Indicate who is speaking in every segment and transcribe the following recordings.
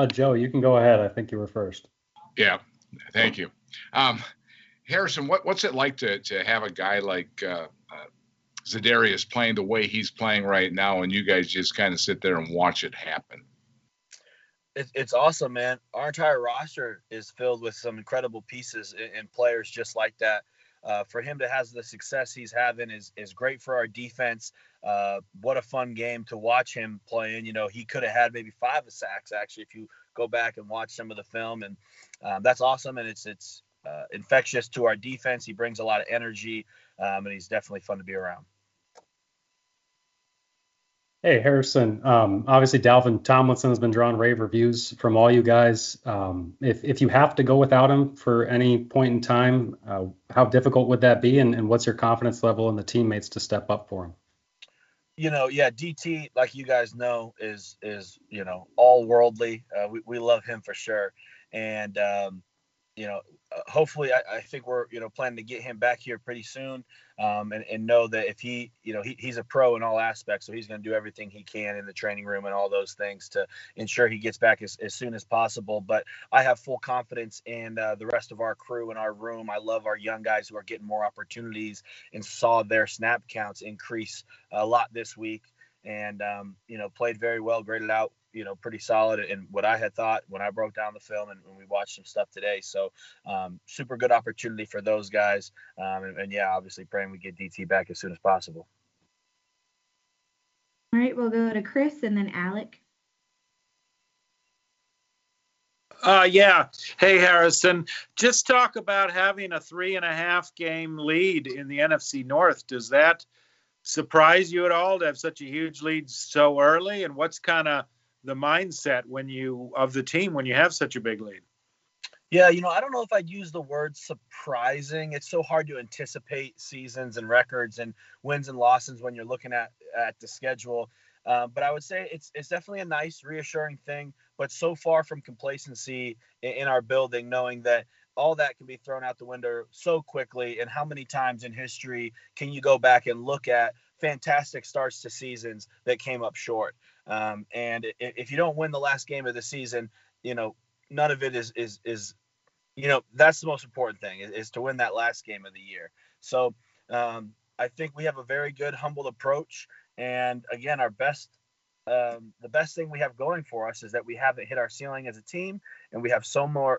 Speaker 1: Joe, you can go ahead. I think you were first.
Speaker 2: Yeah, thank you. Harrison, what's it like to have a guy like Zadarius playing the way he's playing right now, and you guys just kind of sit there and watch it happen?
Speaker 3: It's awesome, man. Our entire roster is filled with some incredible pieces and players just like that. For him to have the success he's having is great for our defense. What a fun game to watch him playing. You know, he could have had maybe 5 sacks actually if you go back and watch some of the film, and that's awesome. And it's infectious to our defense. He brings a lot of energy, and he's definitely fun to be around.
Speaker 1: Hey, Harrison. Obviously, Dalvin Tomlinson has been drawing rave reviews from all you guys. If you have to go without him for any point in time, how difficult would that be? And what's your confidence level in the teammates to step up for him?
Speaker 3: You know, yeah, DT, like you guys know, is all worldly. We love him for sure, and hopefully, I think we're planning to get him back here pretty soon, and know that if he's a pro in all aspects, so he's going to do everything he can in the training room and all those things to ensure he gets back as soon as possible. But I have full confidence in the rest of our crew in our room. I love our young guys who are getting more opportunities and saw their snap counts increase a lot this week, and played very well, graded out pretty solid in what I had thought when I broke down the film and when we watched some stuff today. So super good opportunity for those guys. And yeah, obviously praying we get DT back as soon as possible.
Speaker 4: All right, we'll go to Chris and then Alec.
Speaker 5: Yeah. Hey, Harrison, just talk about having a 3.5 game lead in the NFC North. Does that surprise you at all to have such a huge lead so early? And what's kind of the mindset of the team when you have such a big lead?
Speaker 3: Yeah, I don't know if I'd use the word surprising. It's so hard to anticipate seasons and records and wins and losses when you're looking at the schedule. But I would say it's definitely a nice, reassuring thing, but so far from complacency in our building, knowing that all that can be thrown out the window so quickly. And how many times in history can you go back and look at fantastic starts to seasons that came up short? And if you don't win the last game of the season, none of it is that's the most important thing is to win that last game of the year. So I think we have a very good, humbled approach. And again, the best thing we have going for us is that we haven't hit our ceiling as a team, and we have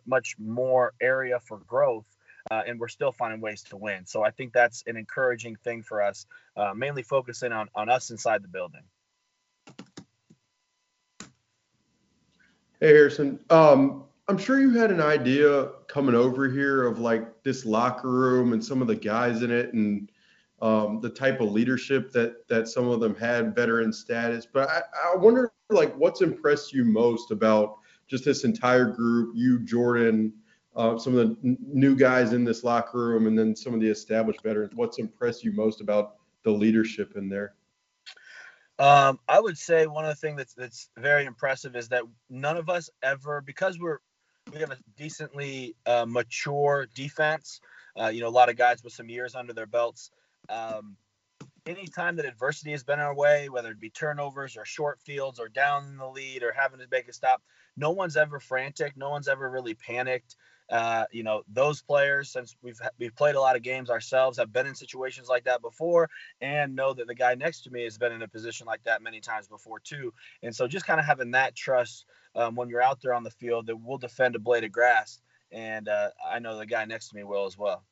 Speaker 3: much more area for growth. And we're still finding ways to win. So I think that's an encouraging thing for us, mainly focusing on us inside the building.
Speaker 6: Hey, Harrison. I'm sure you had an idea coming over here of like this locker room and some of the guys in it and the type of leadership that some of them had, veteran status. But I wonder, like, what's impressed you most about just this entire group, you, Jordan, some of the new guys in this locker room, and then some of the established veterans? What's impressed you most about the leadership in there?
Speaker 3: I would say one of the things that's very impressive is that none of us ever, because we have a decently mature defense, a lot of guys with some years under their belts. Anytime that adversity has been our way, whether it be turnovers or short fields or down in the lead or having to make a stop, no one's ever frantic. No one's ever really panicked. Those players, since we've played a lot of games ourselves, have been in situations like that before, and know that the guy next to me has been in a position like that many times before too. And so just kind of having that trust when you're out there on the field that we'll defend a blade of grass, and I know the guy next to me will as well.